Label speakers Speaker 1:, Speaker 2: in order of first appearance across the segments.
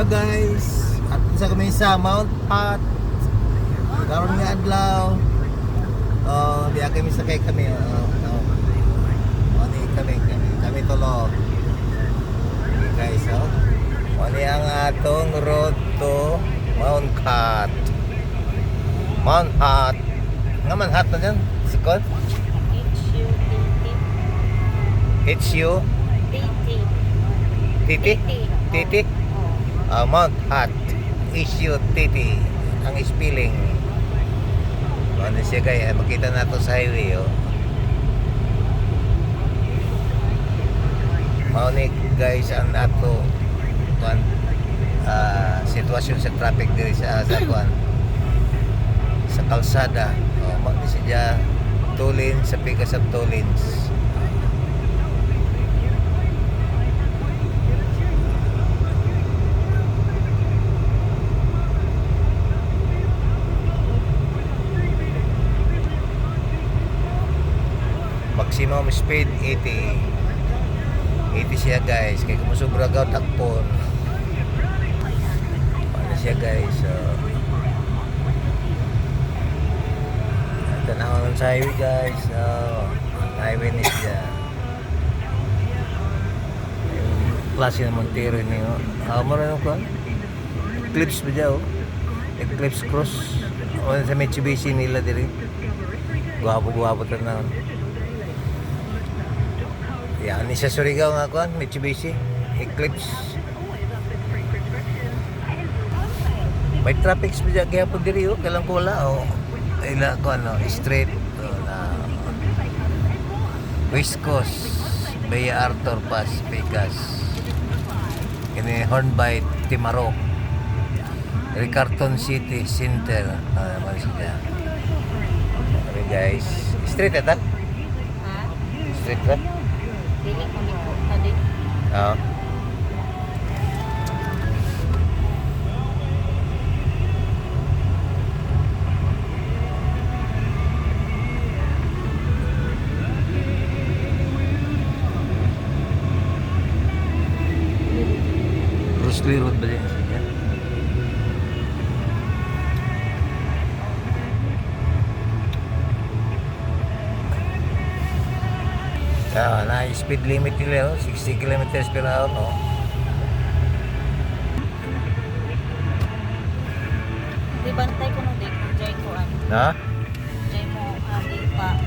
Speaker 1: Hello guys, at sa kami sa Mount Pat. Karon nga adlaw. Diya kami sakay kami. Ani kami tulo. Okay guys, Ani ang atong road to Mount Pat. Mount Pat. Nga man hat na dyan? Sikot? HU? Titi? Titi? Mount Pat. HU Titi. Ang spelling. Ano siya guys? Makita na ito sa highway. Maunik guys ang ato sitwasyon sa traffic diri sa sa kalsada. Magdi siya tulin sa pikas of tulins. Maximum speed 80 siya guys, kaya kung sobra ka takpon ano siya guys. Tanawan sa highway guys. Highway ni siya yung klase ng Montero niyo. Mara ko Eclipse ba dyan? Eclipse Cross sa Mitsubishi nila diri. Guwapo na. Yan, isa Surigao nga kuan, Mitsubishi Eclipse. May traffic sa gyapon diri kalang ko wala ila ko straight na West Coast, Bay Arthur Pass, Vegas. Kini Hornby, Timarok, Ricarton City Center. Naman siya. Okay guys, straight ata? Straight ka?
Speaker 2: Dili ko liko tadi.
Speaker 1: Bruce Lee Road ba din siya? Na speed limit nila 60 kilometers per hour
Speaker 2: Di bantay ko no dik enjoy ko
Speaker 1: Ha?
Speaker 2: Enjoy mo di pa.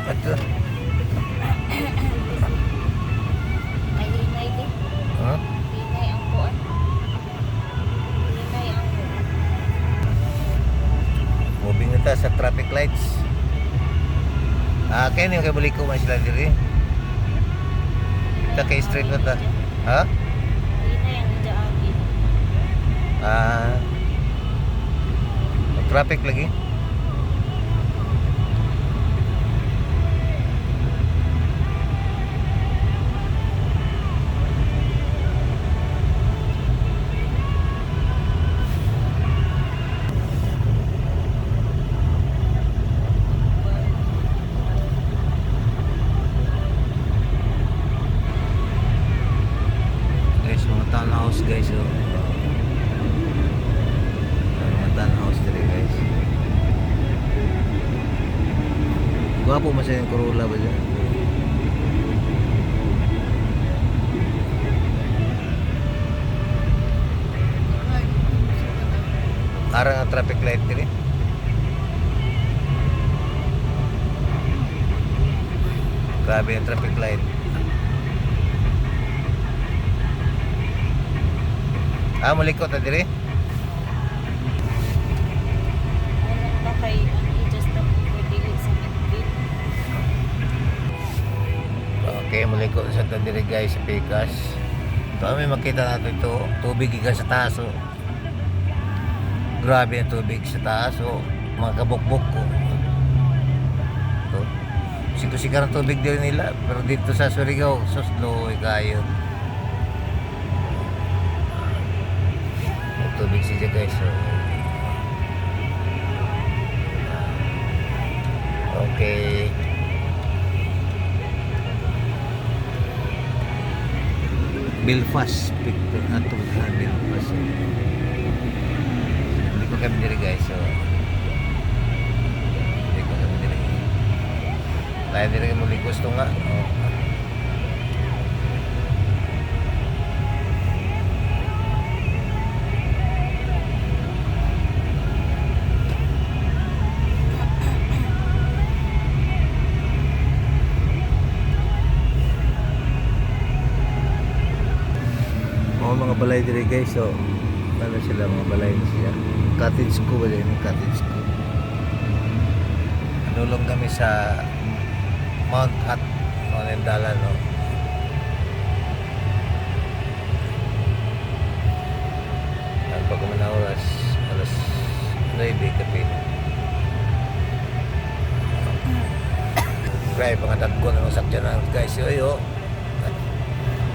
Speaker 1: Ito.
Speaker 2: Ay hinay di. Hinay ang kuan. Hinay ang
Speaker 1: Moving na ta sa traffic lights. Kaya niyo kay balik ko man sila diri. Kita kay straight na ta. Ha?
Speaker 2: hinay ang jaagi.
Speaker 1: Traffic lagi. Guys, mga townhouse guys. Mga townhouse dito guys. Gwapo masaya yung Corolla ba dyan? Arang ang traffic light dito. Grabe yung traffic light. Malikot na diri.
Speaker 2: Ano ba kay ang i-just na po dili sa midfield.
Speaker 1: Okay, malikot sa diri guys sa Pikas. Ito may makita natin ito. Tubig ikan sa taas. Grabe ang tubig sa taas. Mga kabukbok ko. Ito. Siku-sikar ang tubig diri nila. Pero dito sa Surigao, suslo kayo. Tubig siya guys. Okay. Belfast, atong Belfast. Hindi ko kami diri guys, so hindi ko kami diri. Lain diri kami muli gusto nga. Oh. Mga balay diri guys, so ano sila, mga balay na siya, cottage ko ba din, cottage ko. Nulong kami sa Mount Hot Manindala, no. Pag kami na oras, alas 9 kapin. Grabe, mga tagko na sakyan na guys, yo.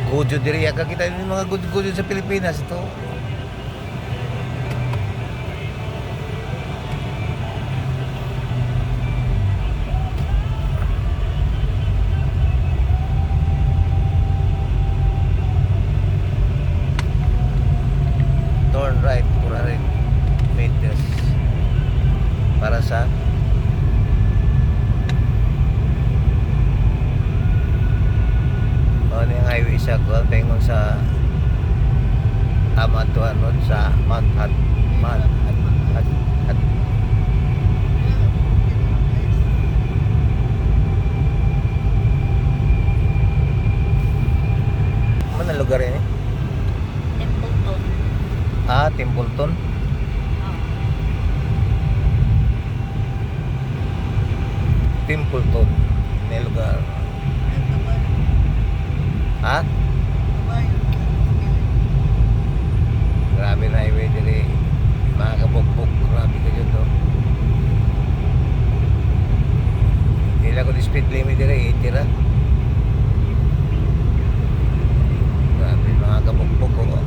Speaker 1: Gudyo diri ka kita yung mga gudyo sa Pilipinas ito. Turn right 400 meters para sa ano yung highway sa Pengon sa Amatuan nun sa Mount Hot. Mana lugar ini?
Speaker 2: Templeton.
Speaker 1: Templeton. Templeton. Ini lugar. Grabe na highway diri, mga kabugbog, grabe ka dyan to. Hindi lang ko di speed limit diri, 80 ra. Grabe, mga kabugbog ko.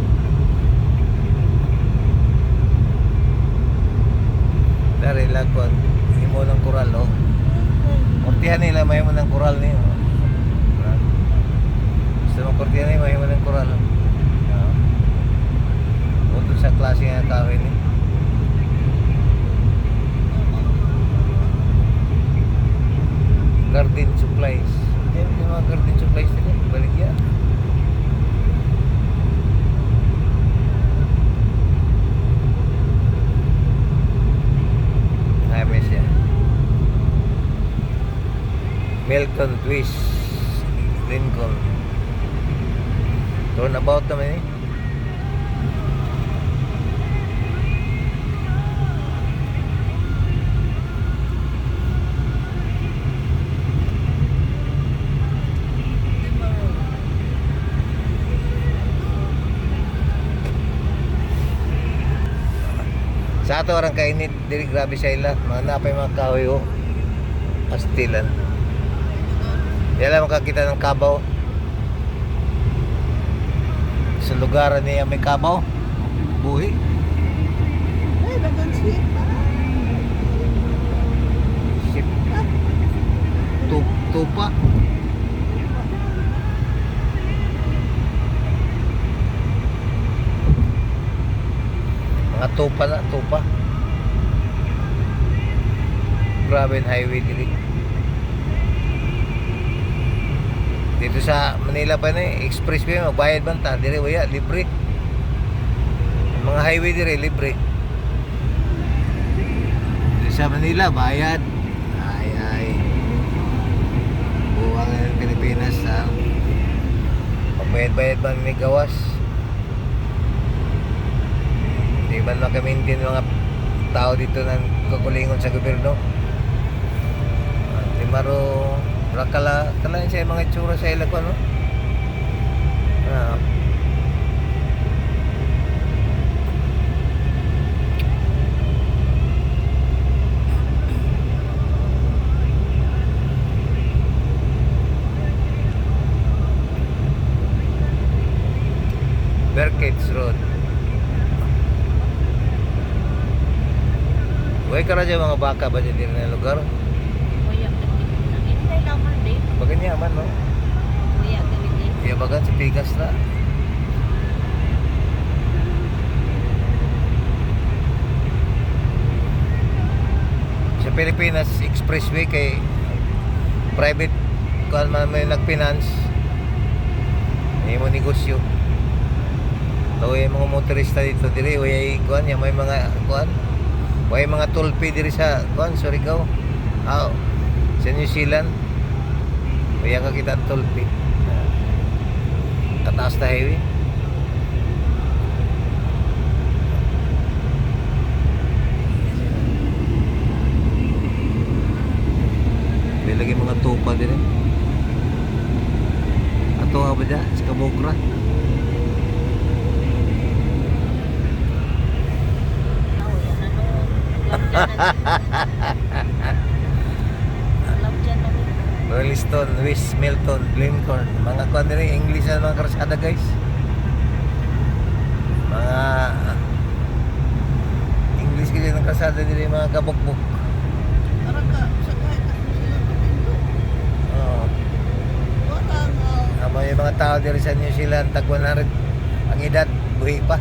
Speaker 1: Dari lang ko, hindi mo ng kural, oh. Kortihan nila, may mo ng kural niyo. Gusto mo kortihan niya, may mo ng kural. Doon sa klase nga kawin eh. Garden supplies. Yan yung mga garden supplies nila. Balik yan. Names yan. Milton Twist Lincoln. Turnabout naman eh. Sa ato orang kainit diri grabe sa ila, mga napay mga kahoy o pastilan. Yala makakita ng kabaw. Sa lugar niya may kabaw. Buhi.
Speaker 3: Ay, dagan sweet.
Speaker 1: Sip. Tupa. Mga tupa na, tupa. Grabe ang highway dili. Dito sa Manila pa na expressway, magbayad ba ta? Dire waya, libre. Mga highway dire, libre. Dito sa Manila, bayad. Ay. Buwang ng Pilipinas, ha? Pagbayad-bayad ba may gawas? Di ba makamintin mga tao dito ng kakulingon sa gobyerno? Di maro kala siya mga itsura sa ila ko, no? Berkets Road. Huwag ka na dyan mga baka ba dyan din na lugar?
Speaker 2: Kuya, hintay naman din.
Speaker 1: Baga niya man, no?
Speaker 2: Kuya, galit din.
Speaker 1: Iya bagan sa Pigas na. Sa Pilipinas, expressway kay private kuan man may nag-finance. May mo negosyo. Tawi mga motorista dito diri way kuan ya may mga kuan. Way mga toll fee diri sa kuan Surigao. Sa New Zealand. Way ka kita toll fee. Tataas na highway. May lagi mga tupa din. Ato nga ba dyan? Sa Kabukra. Burleston, West Milton, Lincoln. Mga kuan din English na mga karsada guys. Mga English kasi ng karsada din mga kabukbuk.
Speaker 3: Parang ka, sa kahit ako sila kapindo.
Speaker 1: Oo.
Speaker 3: Parang,
Speaker 1: May mga tao diri sa New Zealand tag 100 ang edad, buhi pa.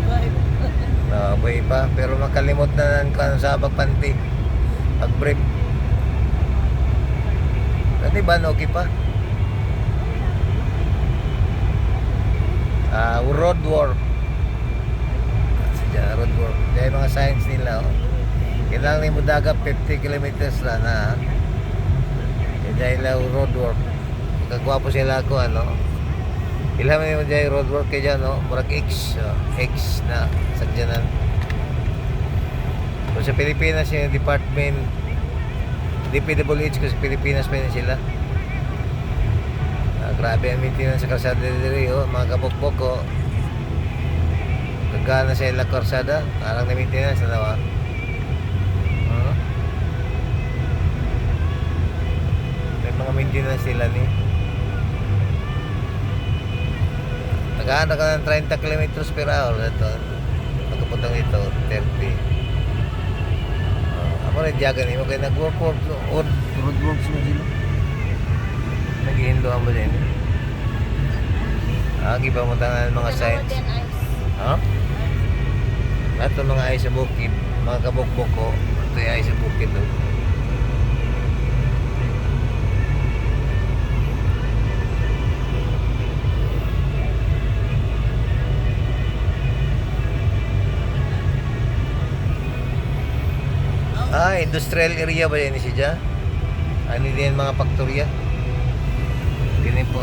Speaker 3: vibe.
Speaker 1: Buhi pa pero makalimot na ng kan sa pagpanti. Pag brief. Dati ba okay pa? Road work. Sadya road work. Dahil mga signs nila kailangan ni mo dagat 50 kilometers lang na. Dahil road work. Kagwapo sila ko ilang mo dahil road work kaya dyan murag X na sadyanan. So, sa Pilipinas yung department DPWH kasi Pilipinas pa yun sila. Grabe ang maintenance sa kalsada diri mga kabukbok Gagana sa ilang kalsada, parang na maintenance na may mga maintenance sila ni. Naghahanap ka ng 30 km per hour ito. Pagkapuntang ito, 30. Ako rin diyagan mo kaya nag-work roadworks mo sila. Nag-ihinduhan mo din. Giba mo tangan mga signs. Ito mga ay sa bukid, mga kabukbok ko. Ito ay sa bukid industrial area ba yan siya? Ano din mga faktorya? Ganyan po.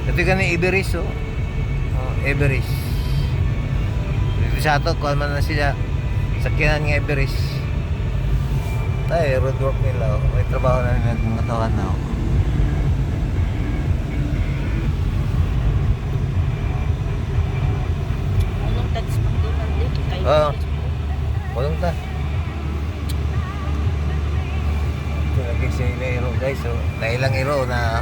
Speaker 1: Ito ganyan Everest Everest. Dito sa ato, kung man na siya sakyanan ng Everest. Road work nila may trabaho na nila mga taon na
Speaker 2: Anong tags pang doon dito?
Speaker 1: Walang ta. Lagi si Iro guys nailang Iro na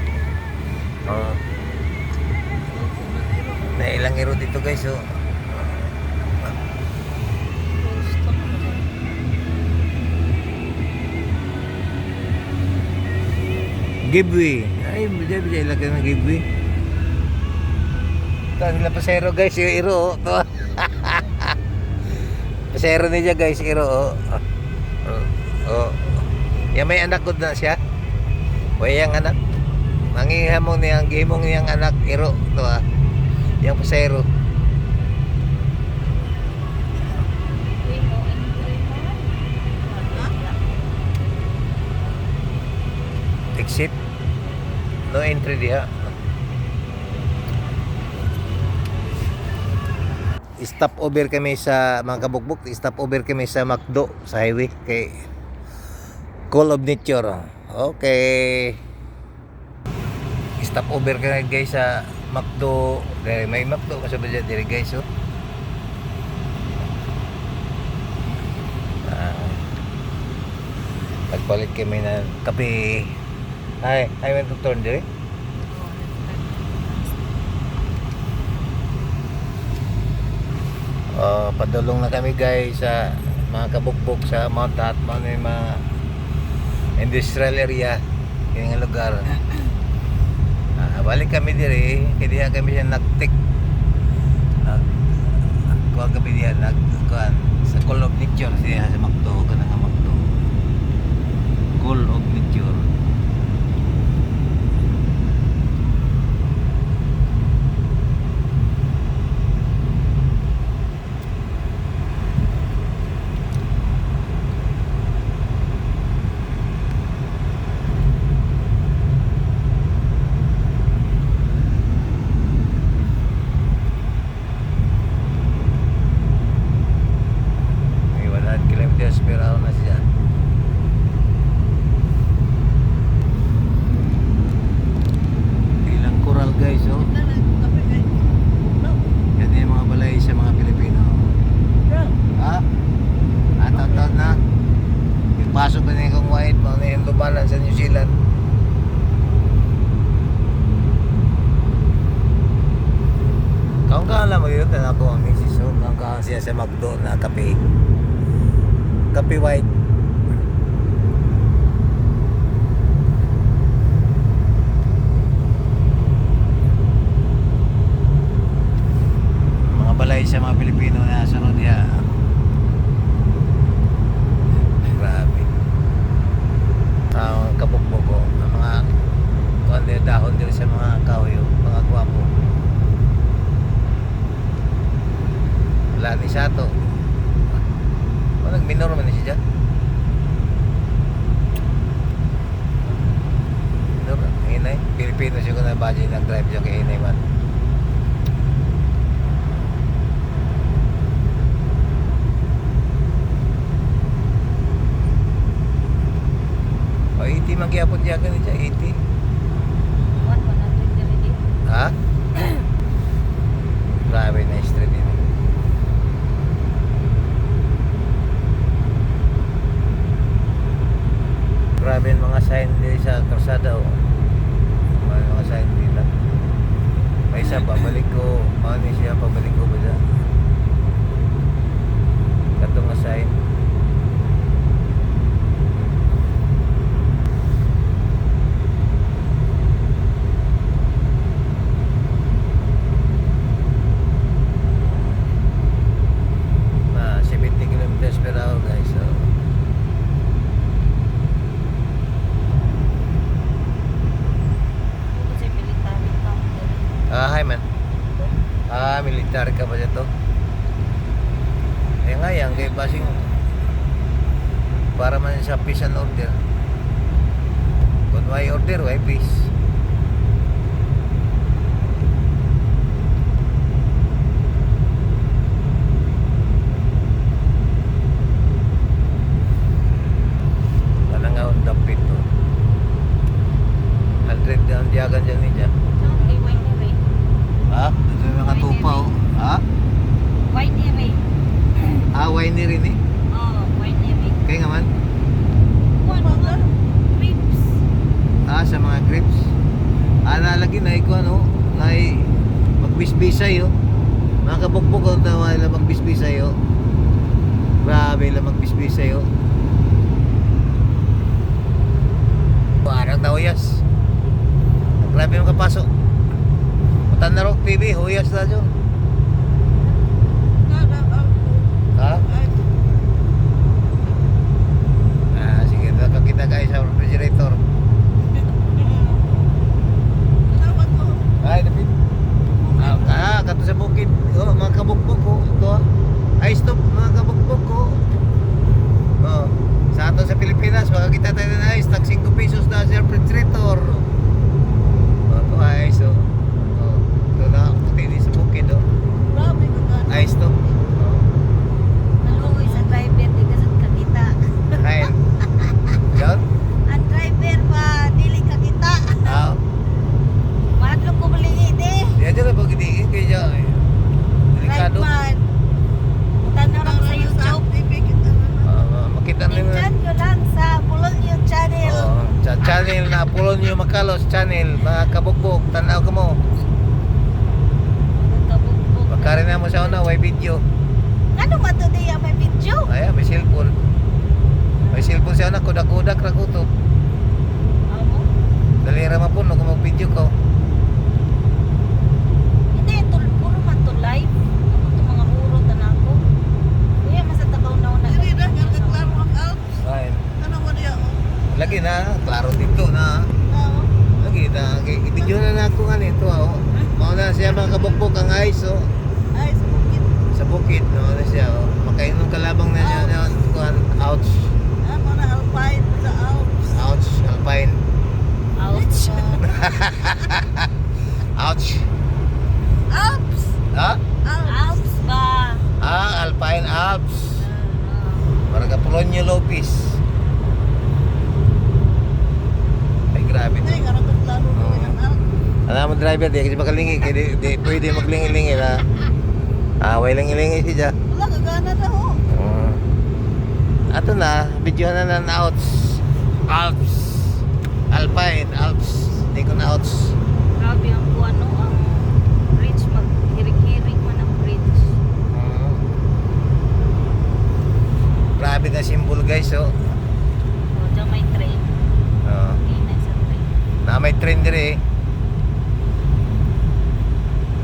Speaker 1: nailang Iro dito guys giveaway ay bijay lagi ng giveaway ito nila pasero guys yung Iro pasero niya guys Iro Yang may anak ko na siya. Wayang anak. Mangihamong niyang gimong niyang anak iro to Yang pasero. Exit. No entry diha. Stop over kami sa mga kabukbok. Stop over kami sa McDo sa highway kay Call of Nature. Okay. Stop over ka guys sa McDo. May McDo kasi ba dyan guys nagpalit kami ng kape. I went to turn dire. Padulong na kami guys sa mga kabukbok sa Mount Atman, may mga industrial area yung lugar. Balik kami dire kaya kami siya nagtik kuha kami diyan sa Call of Nature siya sa McDo kanang Call of Nature. May 100 kilometers per hour na siya. Ilang coral guys, oh.
Speaker 3: Kita na yung kape kay no.
Speaker 1: Yan yung mga balay sa mga Pilipino.
Speaker 3: Bro,
Speaker 1: Ha? At na. Ipasok na niya kong white, mga na yung lumanan sa New Zealand. Kaung-kaang lang mag-iot na ako ang misis. So, kaung-kaang siya sa McDo na kape. Kape white. Mga balay sa mga Pilipino na sunod niya. Grabe. Ang kabukbog ko. Ang mga kuwan din, dahon din sa mga kahoy. Mga gwapo. Wala ni Sato. O, nag-minor man na siya dyan. Minor, hinay. Pilipino siya ko na budget nag-drive siya kay hinay man. O, 80 magyapon siya ka niya, 80.
Speaker 2: 100 already.
Speaker 1: Ha? Grabe na street din. Grabe yung mga sign din sa kalsada, oh. Mga sign nila. May isa pabalik ko, ano siya pabalik ko ba dyan? Katong nga sign. Na 70 kilometers per hour guys, so.
Speaker 2: Bukod sa military counter.
Speaker 1: Hi man. Military ka ba dito? Eh nga yan, kay basing para man sa peace and order. Kung may order, may peace. Wala nga ang dapit to. 100 ang diyagan dyan ni dyan.
Speaker 2: Saan kay Winery?
Speaker 1: Ha? Ito yung mga tupa, oh. Ha?
Speaker 2: Winery.
Speaker 1: Away ni rin eh.
Speaker 2: Oo, Winery.
Speaker 1: Kaya nga man.
Speaker 2: Kuwan mga ribs.
Speaker 1: Sa mga grips. Nalagi na iko ano, na magbisbisay oh. Mga kabukbuk oh, tawa nila magbisbisay oh. Grabe lang magbisbisay oh. Parang na huyas. Grabe yung kapasok. Putan na Rock TV, huyas na dyan.
Speaker 3: nada ako.
Speaker 1: Ha?
Speaker 3: Ay,
Speaker 1: Sige, nakakita kayo sa refrigerator.
Speaker 3: salamat ko.
Speaker 1: Ay, David. Kato sa bukid. Oh, mga kabukbuk ko. Ito ah. Ay, stop. Mga kabukbuk ko. Oh. Sa ato sa Pilipinas, makakita tayo ng ice. Tag 5 pesos na sa refrigerator. Oh, ito ice. Oh. Oh. Ito na. Puti sa bukid. Oh.
Speaker 3: Grabe ka ka.
Speaker 1: Ice to. Oh.
Speaker 2: Naluoy sa driver, di ka sa kakita.
Speaker 1: Ay. Diyan?
Speaker 2: Ang driver pa, dili kakita.
Speaker 1: Ah.
Speaker 2: Madlo ko malingi, di.
Speaker 1: Diyan dyan na pagkitigin. Kaya dyan.
Speaker 2: Right
Speaker 1: Delikado.
Speaker 2: man. Tanaw lang sa YouTube.
Speaker 3: TV kita na.
Speaker 1: Makita nyo na.
Speaker 2: Tingnan nyo lang sa Polonio channel.
Speaker 1: Oh, sa channel na Polonio Makalos channel, mga kabukbok, tanaw ka mo.
Speaker 2: Kabukbuk.
Speaker 1: Pagkarin na mo sa una, may video.
Speaker 2: Ano mato diya may video?
Speaker 1: Ayan, may cellphone. May cellphone siya na, kudak-kudak ra ko to.
Speaker 2: Amo?
Speaker 1: Dalira mo po, no, kung mag-video ko.
Speaker 2: Hindi, puro man to live. Ano to mga uro tanako. Kuya, masatakaw na una.
Speaker 3: Dili na, kaya klaro ang Alps.
Speaker 1: Ayan.
Speaker 3: Ano mo niya, oh.
Speaker 1: Lagi siya mga kabukbok ang ice, oh.
Speaker 3: Ay, sa bukid.
Speaker 1: Sa bukid, no? Ano siya, oh. Makainom kalabang na niya, yun. Kuhan, ouch.
Speaker 3: Ah, mga alpine sa Alps.
Speaker 1: Ouch, alpine.
Speaker 2: Ouch.
Speaker 1: Ouch.
Speaker 3: Alps!
Speaker 1: Ha?
Speaker 3: Alps!
Speaker 2: Ouch ba?
Speaker 1: Alpine Alps. Marga Polonio Lopez. Ay, grabe.
Speaker 3: Ay, karagat lalo
Speaker 1: Oo.
Speaker 3: ko yung Alps.
Speaker 1: Alam mo driver, di kasi makalingi, kaya di pwede maglingi-lingi na. Way lingi-lingi siya.
Speaker 3: Wala, kagana na ho.
Speaker 1: Ato na, video na ng outs. Alps. Alpine, Alps. Hindi ko na outs.
Speaker 2: Grabe ang ano, ang bridge. Maghirig-hirig man ang bridge.
Speaker 1: Grabe na symbol guys, oh.
Speaker 2: O, dyan may train. Inay sa train.
Speaker 1: Na may train dire eh.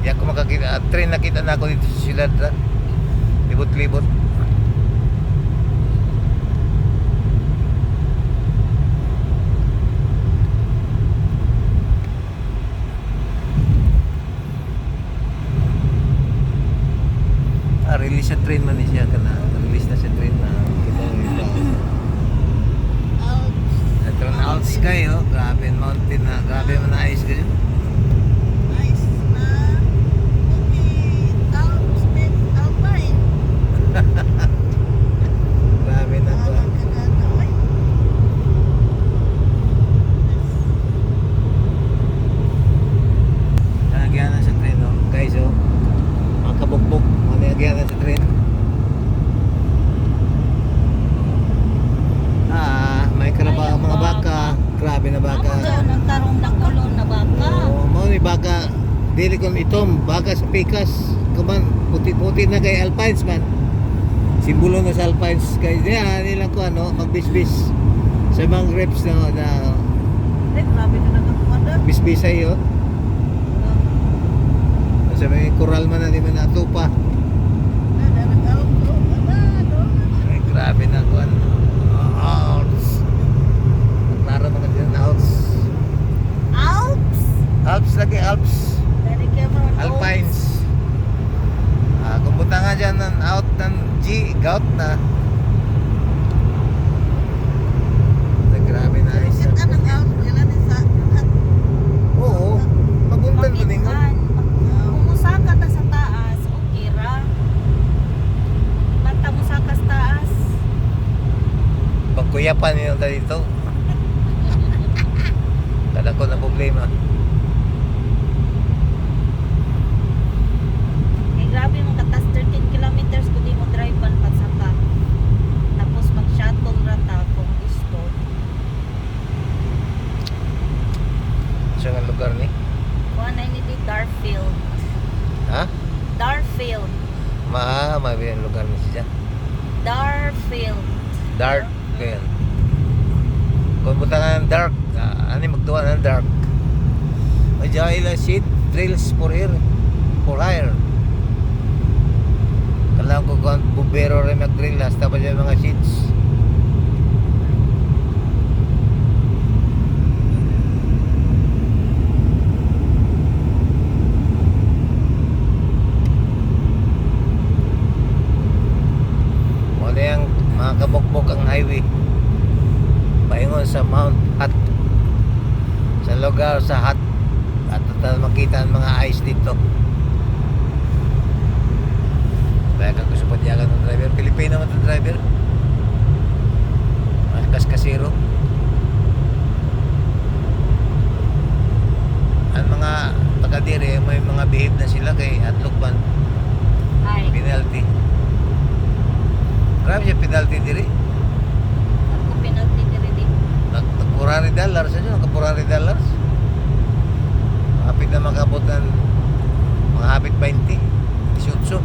Speaker 1: Di ako makakita, train nakita na ako dito sa siyudad. Libot-libot. Release sa train man siya kana. Release na sa train na. Kita nila.
Speaker 3: Alps.
Speaker 1: Ito na out sky, oh. Grabe ang mountain na. Grabe man na ice kayo.
Speaker 3: Nice na bukid. Alps means alpine.
Speaker 1: Grabe na to.
Speaker 3: Walang kagana. Ay.
Speaker 1: Nagyan na sa train, oh. Guys, oh. Mga kabukbok. Nagyan na sa train. May karaba mga baka. Grabe na baka.
Speaker 2: Ako dyan, nagkaroon ng ulo na baka.
Speaker 1: Oo, mo ni baka. Dili kon itom, baka sa pikas. Kuman puti-puti na kay Alpines man. Simbolo na sa Alpines kay nilang ko ano, magbisbis sa mga grapes na
Speaker 3: Ay, grabe ka nagkakumanda.
Speaker 1: bisbisay yo. Sa may coral man na di man natupa.
Speaker 3: Nag-Alps. Oh, wala, no?
Speaker 1: Ay, grabe na ko ano. Outs. Klaro mga dyan, outs.
Speaker 2: Alps!
Speaker 1: Alps lagi, Alps.
Speaker 2: Dari Cameron
Speaker 1: Alpines. Kung punta nga dyan ng out ng G, gout na. Grabe na isa.
Speaker 3: Kita ng Alps. Ilan isa?
Speaker 1: Oo. Maguntan ko ningon.
Speaker 2: Makitaan. Kung musaka ta sa taas, okay ra. Basta musaka sa taas.
Speaker 1: Pagkuyapan nyo na dito. Kada ko na problema.
Speaker 2: Kay grabe mo katas 13 kilometers kung di mo drive ban pagsaka. Tapos mag-shuttle ra ta kung gusto.
Speaker 1: Siya nga lugar ni.
Speaker 2: Kuha na ini di Darfield.
Speaker 1: Ha?
Speaker 2: Darfield.
Speaker 1: Mabi ang lugar ni siya.
Speaker 2: Darfield.
Speaker 1: Dark. Ganyan. Kung punta nga ng dark, ano yung magtuwa ng dark? May jahila seat, trails for air. For hire. Kailangan ko kung bumbero rin mag-drill, hasta pa dyan mga sheets. Wala yung mga kabukbok ang highway. Paingon sa Mount Hot. Sa lugar sa Hot. At total makita ang mga ice dito. Kaya ka gusto padyagan ng driver. Pilipino naman ng driver. Kas-kasiro. Ang mga taga-dire, may mga behave na sila kay Atlukban.
Speaker 2: Ay,
Speaker 1: Penalty. Grabe siya penalty diri.
Speaker 2: ako penalty diri di.
Speaker 1: Nagpurari dollars. Ano? Nagpurari dollars. Hapit na makabot ng mga hapit 20. 18.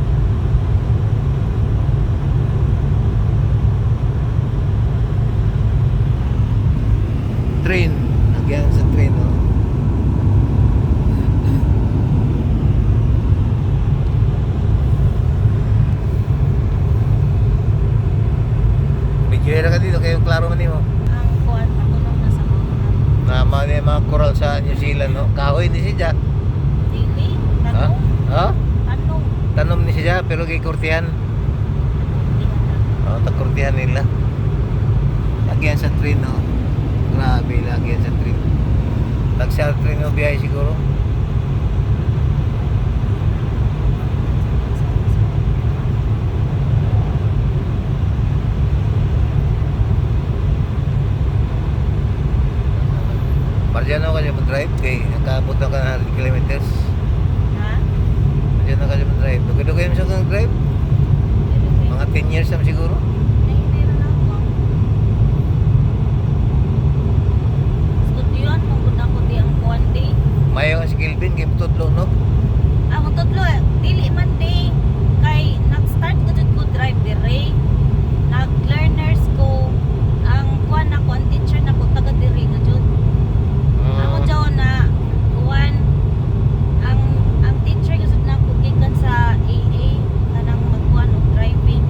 Speaker 1: Train. Nagyan sa train. Oh. Bigyan ka dito kayo klaro man mo.
Speaker 2: Ang kuan matulong na sa mga
Speaker 1: Na mga coral sa New Zealand no. Kahoy ni siya.
Speaker 2: dili.
Speaker 1: Ha?
Speaker 2: Tanom.
Speaker 1: siya pero gikurtihan. Oh, takurtihan nila. Lagyan sa train, no? Grabe, lagyan sa train. Tagsal train o biyahe siguro. Marjano ka siya mag-drive kay nakaabot na ka ng 100 kilometers.
Speaker 2: Ha?
Speaker 1: Marjano ka siya mag-drive. Dugay-dugay mo siya kang drive. Mga 10 years naman siguro.
Speaker 2: Meron ako. Studyoan, mangod ako di ang kuwan day.
Speaker 1: Mayo nga si Kelvin, kay Putudlo, no?
Speaker 2: Ang tutlo, dili man day. Kay nag-start ko jud ko drive dire. Nag-learners ko. Ang kuwan ako, ang teacher na ko taga dire na jud. Ako jaw na kuwan. Ang teacher ko jud na ko gikan sa AA kanang magkuwan og driving.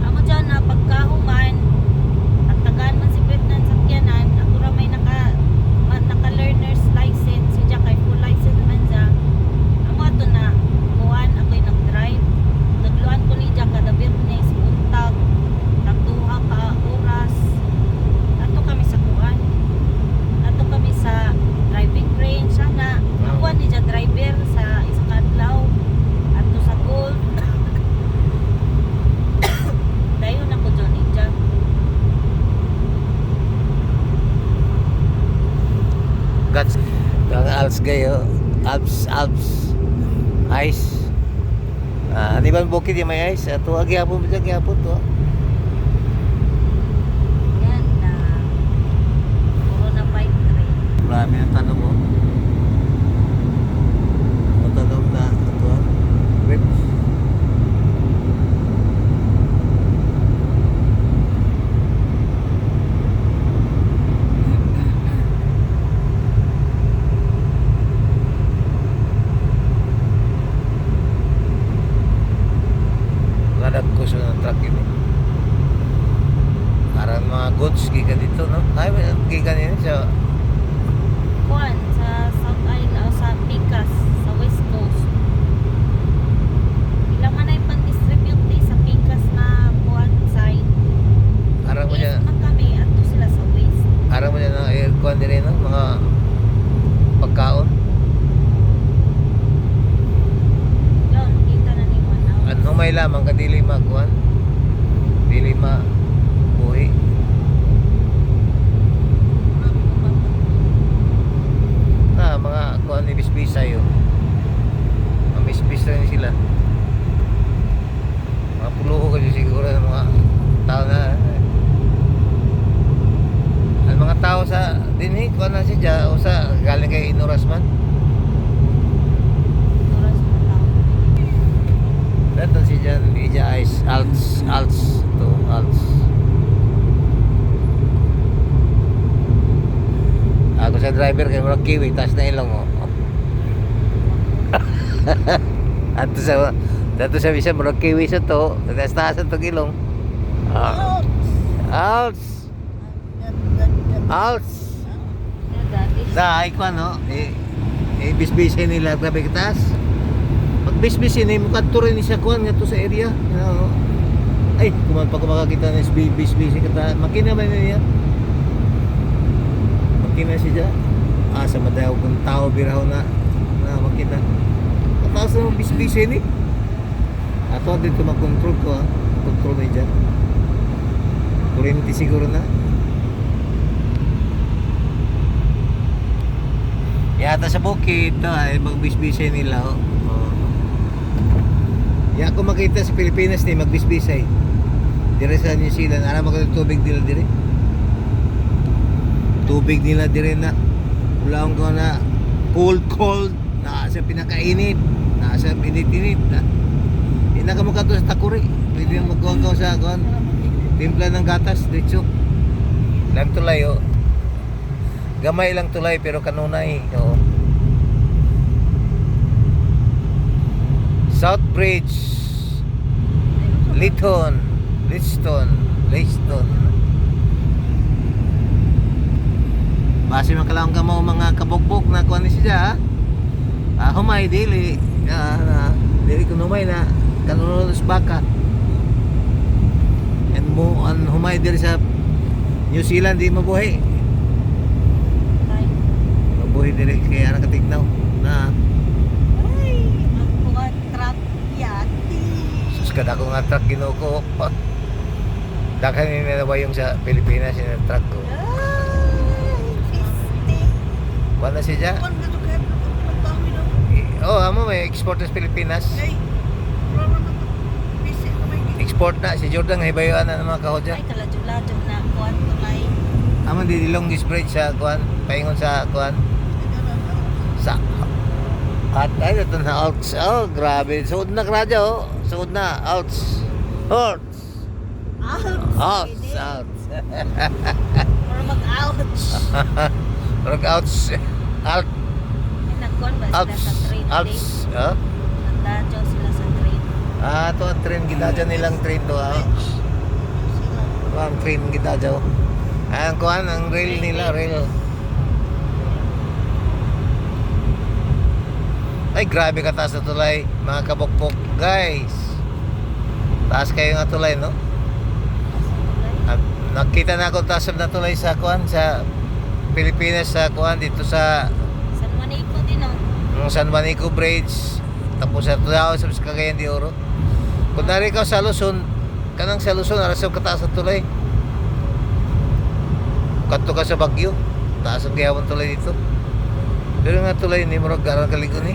Speaker 2: Amo dyan na pagkahuman, pagtagaan man si Ferdinand sakyanan, ako ra may naka-learner's license, si Jack ay full license man siya. Amo ato na, kuhan, ako'y nag-drive. Nagluan ko ni Jack kada Birnes, buntag, nagduha ka oras. Ato kami sa kuhan. Ato kami sa driving range, sana. Ako ni Jack driver sa isang adlaw. Ato sa gold. Dayon ako Johnny Jack.
Speaker 1: Guts. Kang Alps gayo. Alps. Ice. Di ba bukid yung may ice? Ito, agyapon mo dyan, agyapon to.
Speaker 2: Yan na. Puro na bike train.
Speaker 1: Marami ang tanong mo. Ang tanong na, ito, whips. Ko sa truck yun eh. Parang mga goods gikan dito, no? Ay, gikan yun sa
Speaker 2: Kuan sa South Island o sa Picas, sa West Coast. Ilang man ay pan-distribute sa Picas na kuan side.
Speaker 1: parang mo niya,
Speaker 2: East man kami, ato sila sa West.
Speaker 1: parang mo niya ng aircon din no? Mga pagkaon.
Speaker 2: Yan, makita na ni Juan na.
Speaker 1: Ano may lamang ka dili makuan? Dili ma buhi. Mga kuan ni bisbisay yo. Mamisbis rin sila. Mga puluho kasi siguro ng mga tao na ang mga tao sa dinhi kuan na siya o sa galing kay Inuras man.
Speaker 2: Oras na tao.
Speaker 1: Dato si Jan Ija Ice Alts to Alts. Ako sa driver kay murag kiwi tas na ilong mo. Dato sa bisa murag kiwi sa to, tas to ilong. Alts. Alts.
Speaker 2: Yan, dati.
Speaker 1: Ay ko ano, bisbisin nila grabe katas. Pag bisbisin ni mukadto rin siya kuan nga to sa area. Ano? Ay, kuman pa ko makakita ng bisbisin kata, makina man niya. Makina siya. Sa madayaw kung tao biraw na makita. Kataas na bisbisin ni. Ato dito mag-control ko ha. Control ni dyan. Kurente siguro na. Yata sa bukid ay magbisbisay nila oh. Ya ako makita sa Pilipinas ni magbisbisay. Dire sa New Zealand, ara magka tubig nila dire. Tubig nila dire na ulang ko na cold na sa pinakainit, na sa init na. Ina ka makato sa takuri. Pwede yung magkuha sa kuan. Timpla ng gatas diretso. Lang tulay oh. Gamay lang tulay pero kanunay. Oo. South Bridge. Liston. Base man kalaong ka mo mga kabugbog na kuan ni siya ha. Humay dili. Dili ko humay na kanunos baka. And mo an humay diri sa New Zealand di mabuhay.
Speaker 2: Ay,
Speaker 1: Mabuhay diri kaya nakatignaw na
Speaker 2: ay, magkuha trap yati.
Speaker 1: sus kada ko nga truck Ginoo ko. Daghan ni na ba yung sa Pilipinas yung truck ko.
Speaker 2: Ay, piste.
Speaker 1: Kuan na siya.
Speaker 3: Kuwan ka to kaya pagtawi daw.
Speaker 1: Oh, amo may export sa Pilipinas.
Speaker 3: Kay, wala na to. Busy na may gig.
Speaker 1: Export na si Jordan hibayoan na ng mga kahodya.
Speaker 2: Ay, kalajog-lajog na kuha to may
Speaker 1: Amo di Longest Bridge sa kuan, paingon sa kuan sa at ay ito na outs. Oh, grabe. Suod na radyo. Oh. Suod na outs. Outs. Outs. Outs.
Speaker 2: or mag-ouch.
Speaker 1: Rock outs. Out.
Speaker 2: Ay, nagkuhan ba sila
Speaker 1: Outs.
Speaker 2: sa train today?
Speaker 1: Outs. Oh.
Speaker 2: Nagdadyo sila sa train.
Speaker 1: To ang train gidadya nilang train to. Ang train gidadya. Ang kuan ang rail nila, rail. Ay grabe ka taas na tulay, mga kabukbok guys. Taas kayo nga tulay, no? Nakita na ako taas na tulay sa kuan sa Pilipinas sa kuan dito sa
Speaker 2: San Juanico din, oh.
Speaker 1: San Juanico Bridge tapos sa Tulaw sa Cagayan de Oro. Kung nari ka sa Luzon, kanang sa Luzon arasab ka taas na tulay. Kadto ka sa Baguio, taas ang gayawon tulay dito. Pero nga tulay ni murag garang kaligon ni.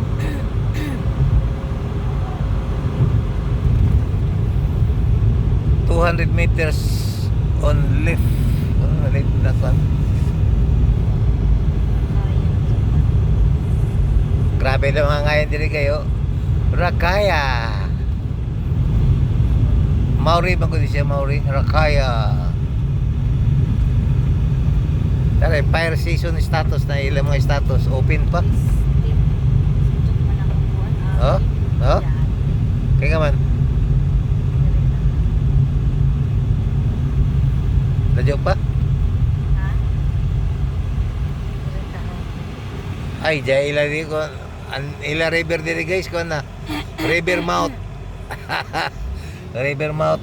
Speaker 1: ...200 meters on left. Left na kuan. Grabe na mga ngayon diri kayo. Rakaya. Maori ba ko di siya Maori? Rakaya. Dahil fire season status na ilang mga status open pa. Oh? Oh? Kaya nga man. Nadyo pa? Ay, dyan ila di ko. Ila river diri guys ko na. River mouth. River mouth.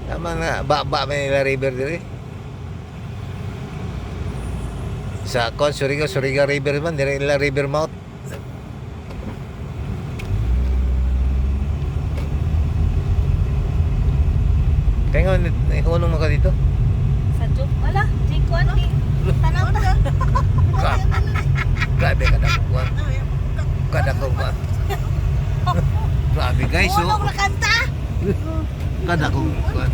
Speaker 1: Tama nga. Ba may ila river diri. Sa kon Surigao River man dire ila river mouth. Kaya nga hunong mo ka dito.
Speaker 2: Sa joke, wala. Di ko ani. Tanaw ta.
Speaker 1: Grabe kada ko kuwan. Kada ko kuwan. Grabe guys
Speaker 2: Ano
Speaker 1: oh.
Speaker 2: na kanta?
Speaker 1: Kada ko kuwan.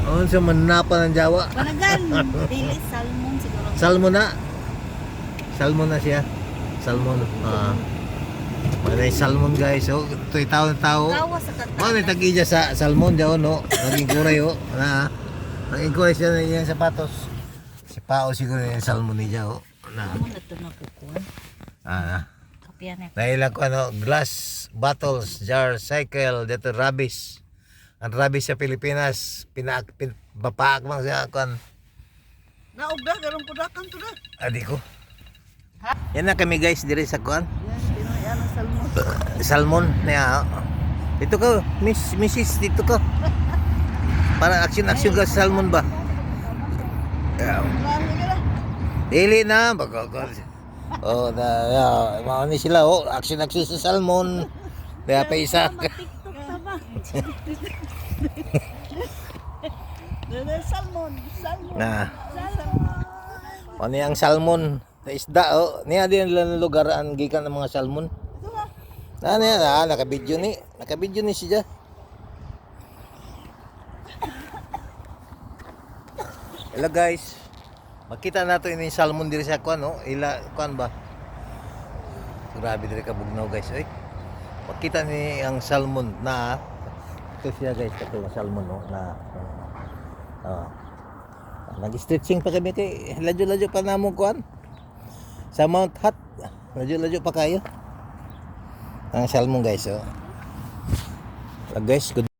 Speaker 1: Oh, sa manapa ng Jawa.
Speaker 2: Panagan. Dili salmon siguro.
Speaker 1: Salmon na. Salmon na siya. Salmon. Manay salmon guys. Oh, ito'y tao.
Speaker 2: Gawa sa kanta.
Speaker 1: Oh, may tag-ija sa salmon daw no. Naging kuray oh. Naging kuray siya na yung sapatos. Si Pao siguro yung salmon niya oh.
Speaker 2: Amo na to nakukuha. Kapiyan na.
Speaker 1: Dahil ako glass, bottles, jar, cycle, dito rubbish. Ang rubbish sa Pilipinas, bapaak man siya kuan.
Speaker 3: Naugda, garong kudakan to na.
Speaker 1: Adi ko. Yan na kami guys dire sa kuan.
Speaker 3: Yan ang salmon.
Speaker 1: Salmon niya. Dito ka, Mrs. dito ka. Para action ka sa salmon ba?
Speaker 3: Marami ka na.
Speaker 1: Dili na oh na mao ni sila oh action sa salmon. Kaya pa isa.
Speaker 2: TikTok ta ba?
Speaker 3: Salmon.
Speaker 1: Na. Ano yung salmon na isda oh. Niya din lang lugar ang gikan ng mga salmon. Ano yan nakabidyo ni siya. Hello guys. Makita nato ini salmon diri sa kuan no. Ila kuan ba? Grabe diri ka bugnaw guys oy. Makita ni ang salmon na ito siya guys, ito yung salmon no na nag-stretching pa kami kay ladyo pa namo kuan sa Mount Hot. Ladyo pa kayo. Ang salmon guys oh. Guys, good